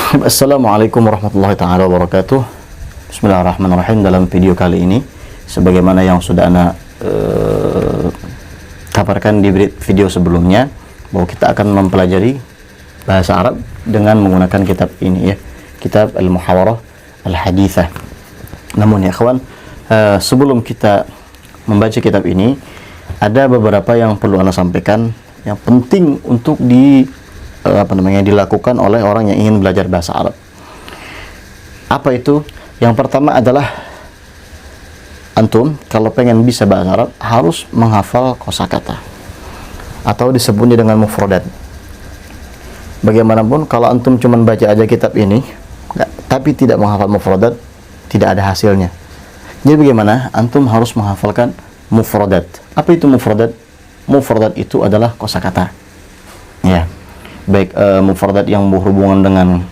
Assalamualaikum warahmatullahi taala wabarakatuh. Bismillahirrahmanirrahim. Dalam video kali ini, sebagaimana yang sudah Ana kabarkan di video sebelumnya, bahwa kita akan mempelajari bahasa Arab dengan menggunakan kitab ini, ya, kitab Al-Muhawarah Al-Hadithah. Namun ya kawan, sebelum kita membaca kitab ini, ada beberapa yang perlu Ana sampaikan yang penting untuk dilakukan oleh orang yang ingin belajar bahasa Arab. Apa itu? Yang pertama adalah antum kalau pengen bisa bahasa Arab harus menghafal kosakata atau disebutnya dengan mufradat. Bagaimanapun kalau antum cuma baca aja kitab ini tapi tidak menghafal mufradat, tidak ada hasilnya. Jadi bagaimana? Antum harus menghafalkan mufradat. Apa itu mufradat? Mufradat itu adalah kosakata, ya, baik mufradat yang berhubungan dengan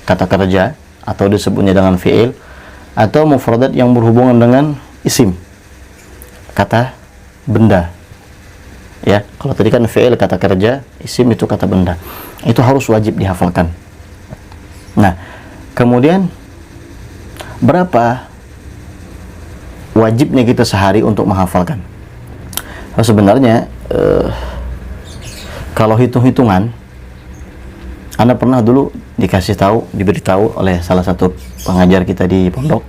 kata kerja atau disebutnya dengan fi'il, atau mufradat yang berhubungan dengan isim, kata benda. Ya, kalau tadi kan fi'il kata kerja, isim itu kata benda. Itu harus wajib dihafalkan. Nah, kemudian berapa wajibnya kita sehari untuk menghafalkan? Sebenarnya kalau hitung-hitungan, Anda pernah dulu diberitahu oleh salah satu pengajar kita di pondok.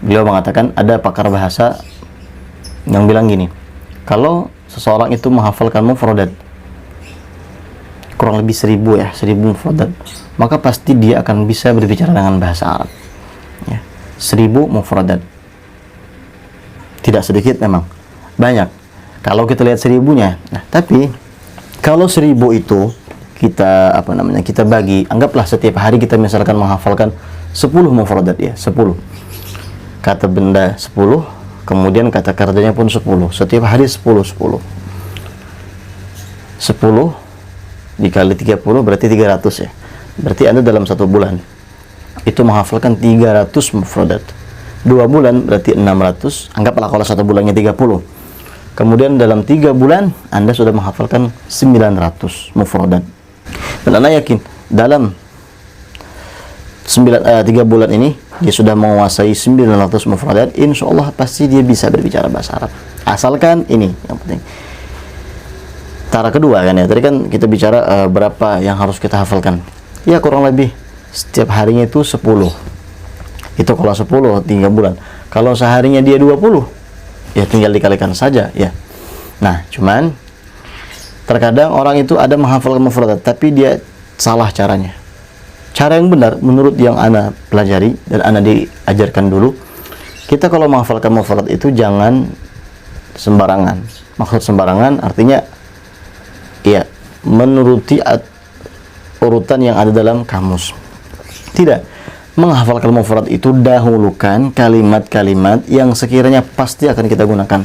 Beliau mengatakan ada pakar bahasa yang bilang gini, kalau seseorang itu menghafalkan mufradat kurang lebih 1000 mufradat, maka pasti dia akan bisa berbicara dengan bahasa Arab, ya. 1000 mufradat, tidak sedikit, memang banyak kalau kita lihat 1000-nya. Nah, tapi kalau 1000 itu kita kita bagi, anggaplah setiap hari kita misalkan menghafalkan 10 mufradat, ya, 10 kata benda, 10 kemudian kata kerjanya pun 10, setiap hari 10 dikali 30 berarti 300, ya. Berarti Anda dalam 1 bulan itu menghafalkan 300 mufradat. 2 bulan berarti 600, anggaplah kalau 1 bulannya 30. Kemudian dalam 3 bulan Anda sudah menghafalkan 900 mufradat. Dan Anda yakin dalam 3 bulan ini dia sudah menguasai 900 mufradat, insya Allah pasti dia bisa berbicara bahasa Arab. Asalkan ini yang penting. Cara kedua kan, ya, tadi kan kita bicara berapa yang harus kita hafalkan. Ya, kurang lebih setiap harinya itu 10. Itu kalau 10 3 bulan. Kalau seharinya dia 20, ya tinggal dikalikan saja, ya. Nah, cuman terkadang orang itu ada menghafalkan mufradat tapi dia salah caranya. Cara yang benar menurut yang Ana pelajari dan Ana diajarkan dulu, kita kalau menghafalkan mufradat itu jangan sembarangan. Maksud sembarangan artinya ya menuruti urutan yang ada dalam kamus. Tidak. Menghafalkan mufrad itu dahulukan kalimat-kalimat yang sekiranya pasti akan kita gunakan.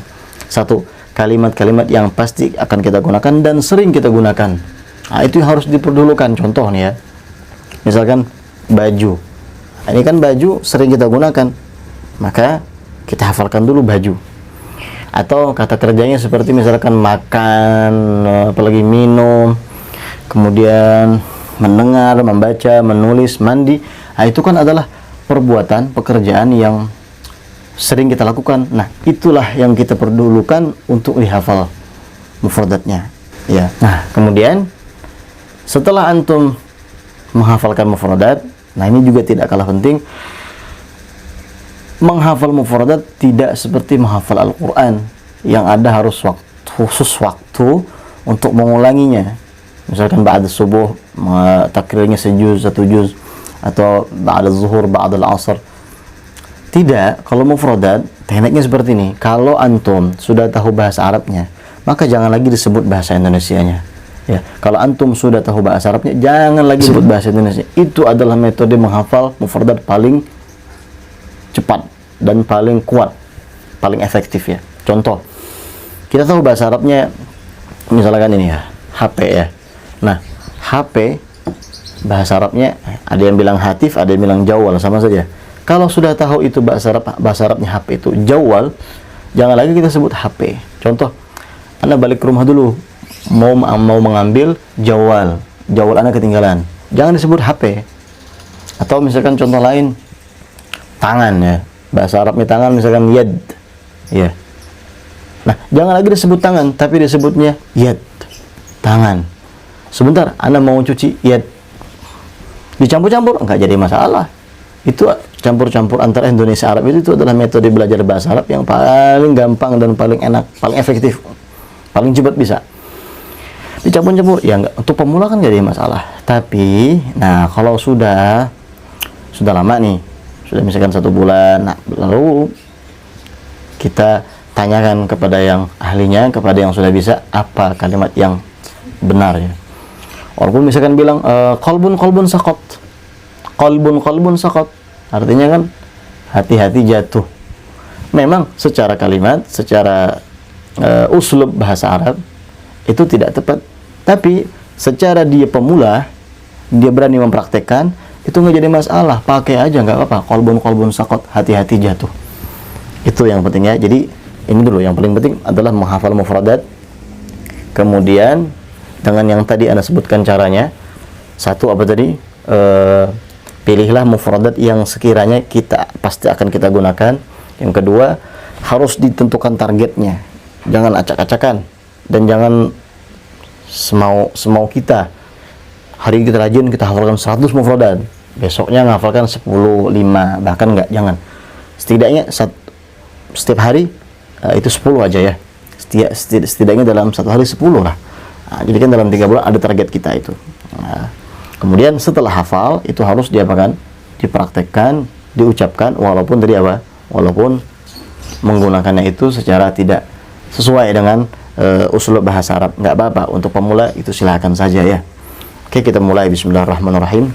Satu, kalimat-kalimat yang pasti akan kita gunakan dan sering kita gunakan. Nah, itu yang harus diperdulukan. Contoh nih, ya, misalkan baju. Nah, ini kan baju sering kita gunakan, maka kita hafalkan dulu baju. Atau kata kerjanya seperti misalkan makan, apalagi minum, kemudian mendengar, membaca, menulis, mandi. Nah, itu kan adalah perbuatan, pekerjaan yang sering kita lakukan. Nah, itulah yang kita perdulukan untuk dihafal mufradatnya, ya. Nah, kemudian setelah antum menghafalkan mufradat, nah ini juga tidak kalah penting. Menghafal mufradat tidak seperti menghafal Al-Quran yang ada harus khusus waktu untuk mengulanginya. Misalkan ba'da subuh takrirnya sejuz, 1 juz, atau ba'da zuhur, ba'da al-asr. Tidak, kalau mufradat tekniknya seperti ini. Kalau antum sudah tahu bahasa Arabnya, maka jangan lagi disebut bahasa Indonesianya, ya. Kalau antum sudah tahu bahasa Arabnya, jangan lagi disebut bahasa Indonesia. Itu adalah metode menghafal mufradat paling cepat dan paling kuat, paling efektif, ya. Contoh, kita tahu bahasa Arabnya misalkan ini, ya, HP, ya. Nah, HP bahasa Arabnya ada yang bilang hatif, ada yang bilang jawal, sama saja. Kalau sudah tahu itu bahasa Arabnya HP itu jawal, jangan lagi kita sebut HP. Contoh, Anda balik ke rumah dulu, mau mengambil jawal Anda ketinggalan. jangan disebut HP. Atau misalkan contoh lain, tangan ya. Bahasa Arabnya tangan misalkan yad. Ya. Nah, jangan lagi disebut tangan, tapi disebutnya yad. Tangan. Sebentar, Anda mau cuci yad. Dicampur-campur, enggak jadi masalah. Itu campur-campur antara Indonesia Arab itu adalah metode belajar bahasa Arab yang paling gampang dan paling enak, paling efektif, paling cepat bisa. Dicampur-campur, ya enggak, untuk pemula kan enggak ada masalah. Tapi, nah kalau sudah lama nih, sudah misalkan 1 bulan, nah, lalu kita tanyakan kepada yang ahlinya, kepada yang sudah bisa, apa kalimat yang benar ya. Walaupun misalkan bilang qalbun saqat, qalbun saqat, artinya kan hati-hati jatuh. Memang secara kalimat, secara uslub bahasa Arab itu tidak tepat, tapi secara dia pemula, dia berani mempraktekkan, itu nggak jadi masalah, pakai aja nggak apa-apa. Qalbun saqat, hati-hati jatuh. Itu yang penting ya. Jadi ini dulu yang paling penting adalah menghafal mufradat. Kemudian dengan yang tadi Anda sebutkan caranya, satu apa tadi? Pilihlah mufradat yang sekiranya kita pasti akan kita gunakan. Yang kedua, harus ditentukan targetnya. Jangan acak-acakan dan jangan semau kita. Hari ini kita rajin, kita hafalkan 100 mufradat. Besoknya ngafalkan 10, 5, bahkan enggak, jangan. Setidaknya setiap hari itu 10 aja ya. Setidaknya dalam 1 hari 10 lah. Nah, jadi kan dalam 3 bulan ada target kita itu. Nah, kemudian setelah hafal itu harus diapakan? Dipraktekkan, diucapkan, walaupun tadi apa? Walaupun menggunakannya itu secara tidak sesuai dengan usul bahasa Arab, nggak apa-apa. Untuk pemula itu silakan saja ya. Oke, kita mulai. Bismillahirrahmanirrahim.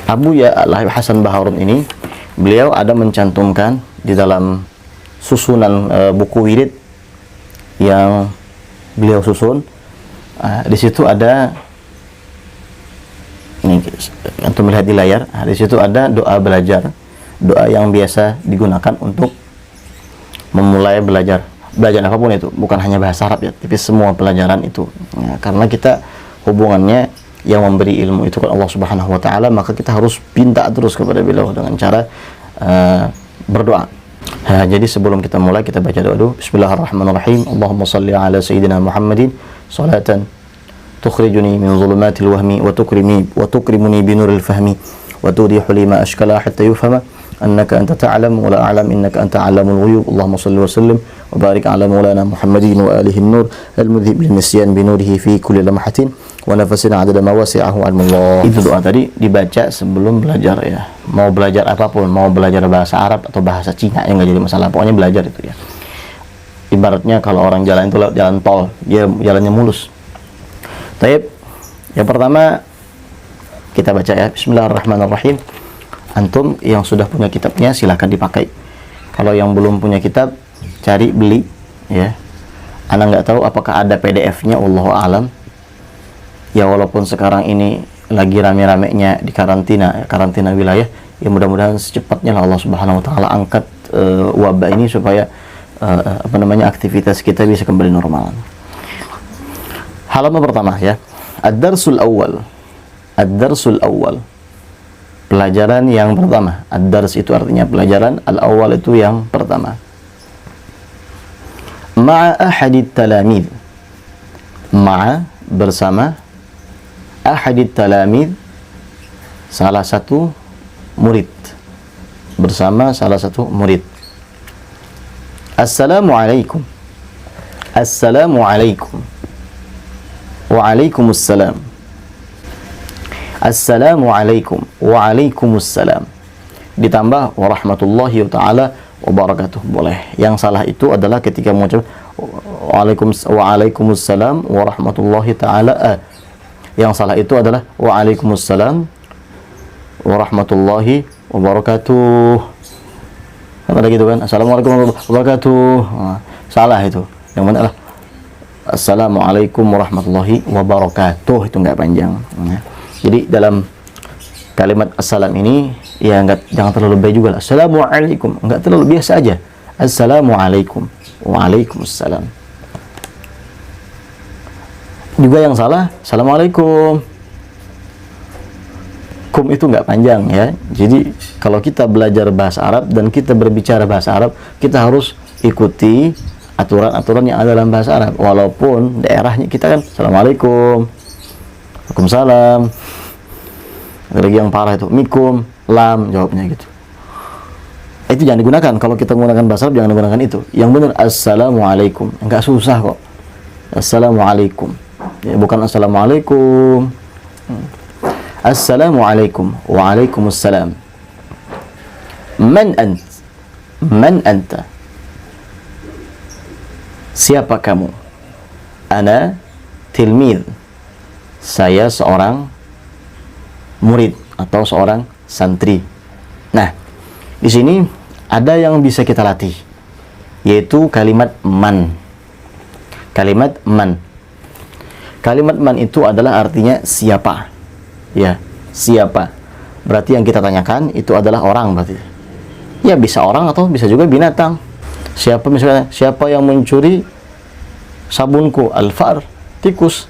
Abu Ya Al-Habib Hasan Baharun ini, beliau ada mencantumkan di dalam susunan buku wirid yang beliau susun. Di situ ada, ini untuk melihat di layar, di situ ada doa belajar, doa yang biasa digunakan untuk memulai belajar apapun itu, bukan hanya bahasa Arab ya, tapi semua pelajaran itu. Ya, karena kita hubungannya yang memberi ilmu itu kan Allah Subhanahu wa taala, maka kita harus pinta terus kepada beliau dengan cara berdoa. Jadi sebelum kita mulai, kita baca doa dulu. Bismillahirrahmanirrahim. Allahumma salli ala sayyidina Muhammadin salatan tukhrijuni min dhulumatil wahmi wa tukrimuni bi nuril fahmi wa tudihu lima ashkala hatta yufhama annaka anta ta'lam wa la a'lam innaka anta 'allamul ghuyub. Allahumma salli wa sallim wa barik ala maulana Muhammadin wa alihi an-nur al-mudhib lin nisyan bi nurihi fi kulli lamhatin wa nafasin 'adada ma wasi'ahu 'ilmullah. Itu doa tadi dibaca sebelum belajar ya. Mau belajar apapun, mau belajar bahasa Arab atau bahasa Cina, ya nggak jadi masalah, pokoknya belajar itu ya. Ibaratnya kalau orang jalan itu lewat jalan tol, dia jalannya mulus. Taib, yang pertama kita baca ya. Bismillahirrahmanirrahim. Antum yang sudah punya kitabnya silahkan dipakai. Kalau yang belum punya kitab, cari beli ya. Ana nggak tahu apakah ada PDF-nya, wallahu alam. Ya walaupun sekarang ini lagi rame-ramenya di karantina wilayah, ya mudah-mudahan secepatnya lah Allah Subhanahu wa taala angkat wabah ini supaya aktivitas kita bisa kembali normal. Halaman pertama ya. Ad-darsul awal. Ad-darsul awal. Pelajaran yang pertama. Ad-dars itu artinya pelajaran, al-awwal itu yang pertama. Ma'a ahadit talamid. Ma'a bersama, ahadit talamid salah satu murid. Bersama salah satu murid. Assalamualaikum. Assalamualaikum. Waalaikumsalam. Assalamualaikum. Waalaikumsalam. Ditambah warahmatullahi ta'ala wabarakatuh. Boleh. Yang salah itu adalah ketika mengucap waalaikumsalam warahmatullahi ta'ala. Yang salah itu adalah waalaikumsalam warahmatullahi wabarakatuh. Ada gitu kan? Assalamualaikum warahmatullahi wabarakatuh. Salah itu. Yang mana adalah Assalamualaikum warahmatullahi wabarakatuh. Itu enggak panjang. Jadi dalam kalimat assalam ini ya jangan terlalu baik juga lah. Assalamualaikum, enggak terlalu, biasa aja. Assalamualaikum. Waalaikumsalam. Juga yang salah, Assalamualaikum. Kum itu nggak panjang ya. Jadi kalau kita belajar bahasa Arab dan kita berbicara bahasa Arab, kita harus ikuti aturan-aturan yang ada dalam bahasa Arab. Walaupun daerahnya kita kan Assalamualaikum, Waalaikumsalam. Ada lagi yang parah itu Mikum, Lam, jawabnya gitu. Itu jangan digunakan. Kalau kita menggunakan bahasa Arab, jangan digunakan itu. Yang benar Assalamualaikum. Enggak susah kok. Assalamualaikum. Ya, bukan Assalamualaikum. Assalamualaikum. Waalaikumsalam. Man ant? Man anta? Siapa kamu? Ana tilmid. Saya seorang murid atau seorang santri. Nah, di sini ada yang bisa kita latih, yaitu kalimat man. Kalimat man. Kalimat man itu adalah artinya siapa. Ya, siapa. Berarti yang kita tanyakan itu adalah orang berarti. Ya, bisa orang atau bisa juga binatang. Siapa misalnya, siapa yang mencuri sabunku? Al-far, tikus.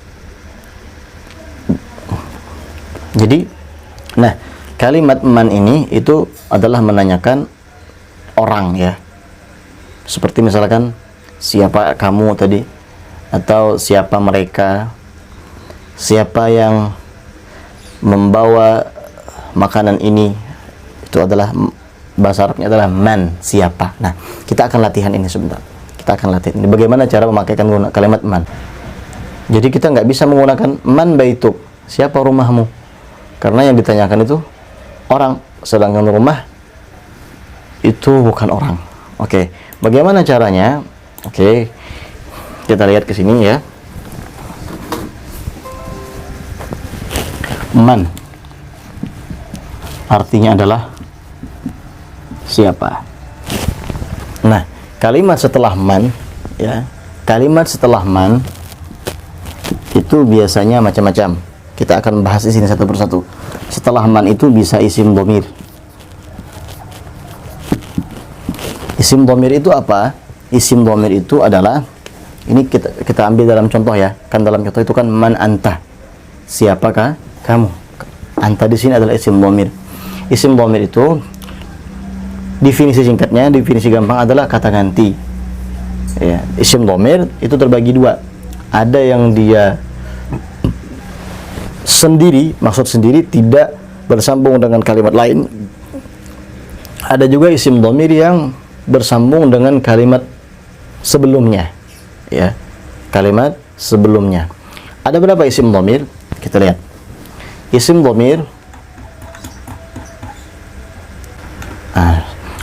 Jadi, nah, kalimat man ini itu adalah menanyakan orang ya. Seperti misalkan siapa kamu tadi, atau siapa mereka, siapa yang membawa makanan ini, itu adalah bahasa Arabnya adalah man, siapa. Nah, kita akan latihan ini sebentar. Kita akan latihan ini. Bagaimana cara memakaikan kalimat man. Jadi kita nggak bisa menggunakan man baituk, siapa rumahmu, karena yang ditanyakan itu orang, sedangkan rumah itu bukan orang. Oke, bagaimana caranya? Oke, kita lihat ke sini ya. Man artinya adalah siapa. Nah, kalimat setelah man ya, kalimat setelah man itu biasanya macam-macam. Kita akan bahas di sini satu persatu. Setelah man itu bisa isim dhamir. Isim dhamir itu apa? Isim dhamir itu adalah, ini kita ambil dalam contoh ya. Kan dalam contoh itu kan man anta. Siapakah kamu? Anta di sini adalah isim dhamir. Isim dhamir itu definisi singkatnya, definisi gampang adalah kata ganti. Ya, isim dhamir itu terbagi dua. Ada yang dia sendiri, maksud sendiri, tidak bersambung dengan kalimat lain. Ada juga isim dhamir yang bersambung dengan kalimat sebelumnya. Ya, kalimat sebelumnya. Ada berapa isim dhamir? Kita lihat. Isim dhamir,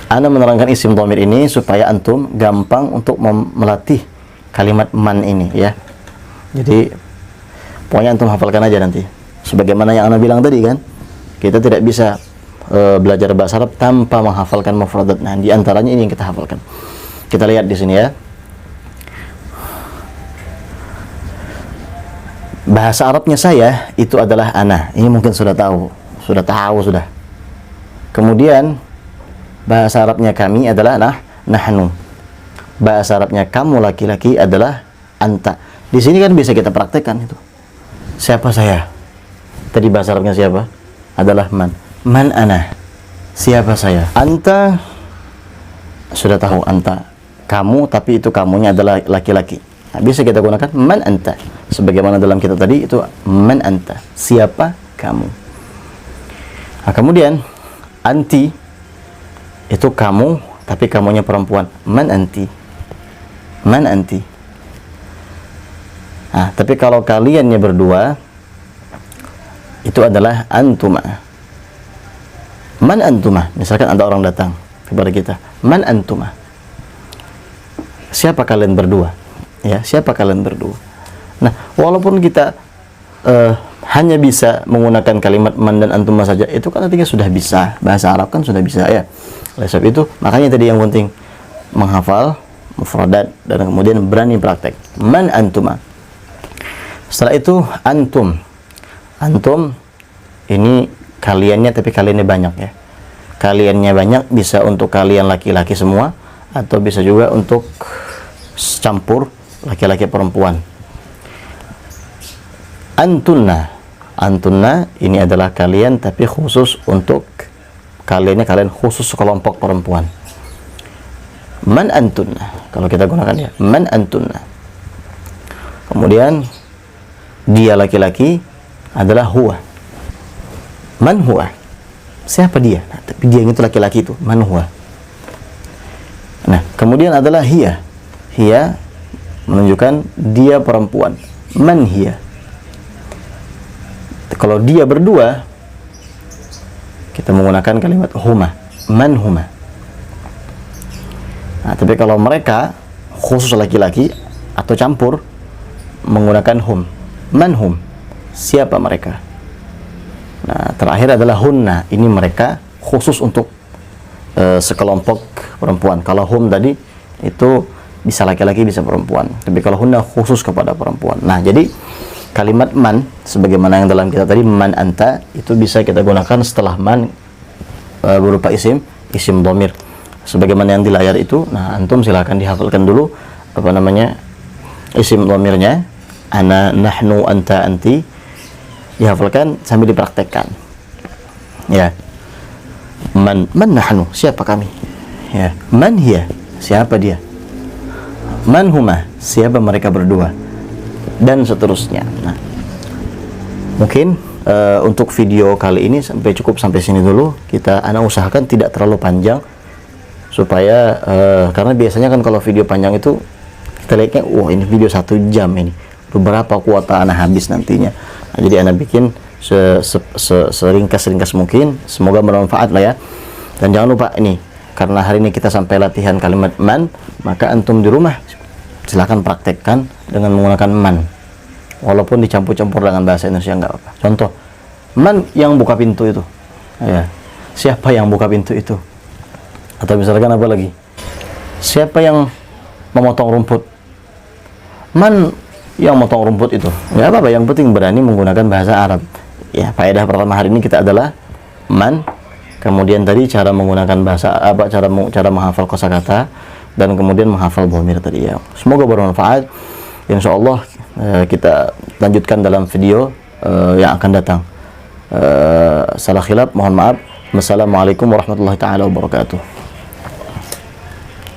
Ana menerangkan isim dhamir ini supaya antum gampang untuk melatih kalimat man ini ya. Jadi pokoknya antum hafalkan aja nanti. Sebagaimana yang Ana bilang tadi kan, kita tidak bisa belajar bahasa Arab tanpa menghafalkan mufradat. Nah, di antaranya ini yang kita hafalkan. Kita lihat di sini ya. Bahasa Arabnya saya itu adalah ana. Ini mungkin sudah tahu. Kemudian bahasa Arabnya kami adalah nahnu. Bahasa Arabnya kamu laki-laki adalah anta. Di sini kan bisa kita praktekkan itu. Siapa saya? Tadi bahasa Arabnya siapa? Adalah man. Man ana. Siapa saya? Anta, sudah tahu anta. Kamu, tapi itu kamunya adalah laki-laki. Nah, bisa kita gunakan man anta. Sebagaimana dalam kita tadi itu man anta. Siapa kamu? Nah, kemudian anti itu kamu, tapi kamunya perempuan. Man anti. Man anti. Nah, tapi kalau kaliannya berdua itu adalah antuma. Man antuma. Misalkan ada orang datang kepada kita. Man antuma. Siapa kalian berdua? Ya, siapa kalian berdua? Nah, walaupun kita hanya bisa menggunakan kalimat man dan antuma saja, itu kan artinya sudah bisa. Bahasa Arab kan sudah bisa ya. Oleh sebab itu, makanya tadi yang penting menghafal mufradat dan kemudian berani praktek. Man antuma. Setelah itu antum. Antum ini kaliannya, tapi kaliannya banyak ya. Kaliannya banyak, bisa untuk kalian laki-laki semua atau bisa juga untuk campur laki-laki perempuan. Antunna. Antunna ini adalah kalian, tapi khusus untuk kalian khusus sekelompok perempuan. Man antunna. Kalau kita gunakan ya, man antunna. Kemudian dia laki-laki adalah huwa. Man huwa. Siapa dia? Nah, tapi dia itu laki-laki itu, man huwa. Nah, kemudian adalah hiya. Hiya menunjukkan dia perempuan. Man hiya. Kalau dia berdua, kita menggunakan kalimat huma. Man huma. Nah, tapi kalau mereka khusus laki-laki atau campur, menggunakan hum. Man hum. Siapa mereka? Nah, terakhir adalah hunna. Ini mereka khusus untuk sekelompok perempuan. Kalau hum tadi itu bisa laki-laki, bisa perempuan. Tapi kalau hunna khusus kepada perempuan. Nah, jadi kalimat man, sebagaimana yang dalam kita tadi, man anta, itu bisa kita gunakan setelah man berupa isim dhamir. Sebagaimana yang di layar itu. Nah, antum silakan dihafalkan dulu apa namanya isim dhamirnya, ana, nahnu, anta, anti, dihafalkan sambil dipraktekkan. Ya. Man nahnu, siapa kami? Ya. Man hiya, siapa dia? Man huma, siapa mereka berdua? Dan seterusnya. Nah, mungkin untuk video kali ini cukup sampai sini dulu. Ana usahakan tidak terlalu panjang supaya karena biasanya kan kalau video panjang itu kita lihatnya, wah ini video 1 jam ini, beberapa kuota Ana habis nantinya. Nah, jadi Ana bikin seringkas mungkin, semoga bermanfaat lah ya. Dan jangan lupa ini, karena hari ini kita sampai latihan kalimat man, maka antum di rumah silakan praktekkan dengan menggunakan man, walaupun dicampur-campur dengan bahasa Indonesia nggak apa-apa. Contoh, man yang buka pintu itu, ya, siapa yang buka pintu itu? Atau misalkan apa lagi, siapa yang memotong rumput? Man yang memotong rumput itu, nggak apa-apa, yang penting berani menggunakan bahasa Arab. Ya, faedah pertama hari ini kita adalah man, kemudian tadi cara menggunakan bahasa apa, cara menghafal kosakata, dan kemudian menghafal dhamir tadi ya. Semoga bermanfaat. Insyaallah kita lanjutkan dalam video yang akan datang. Salah khilaf mohon maaf. Wassalamualaikum warahmatullahi taala wabarakatuh.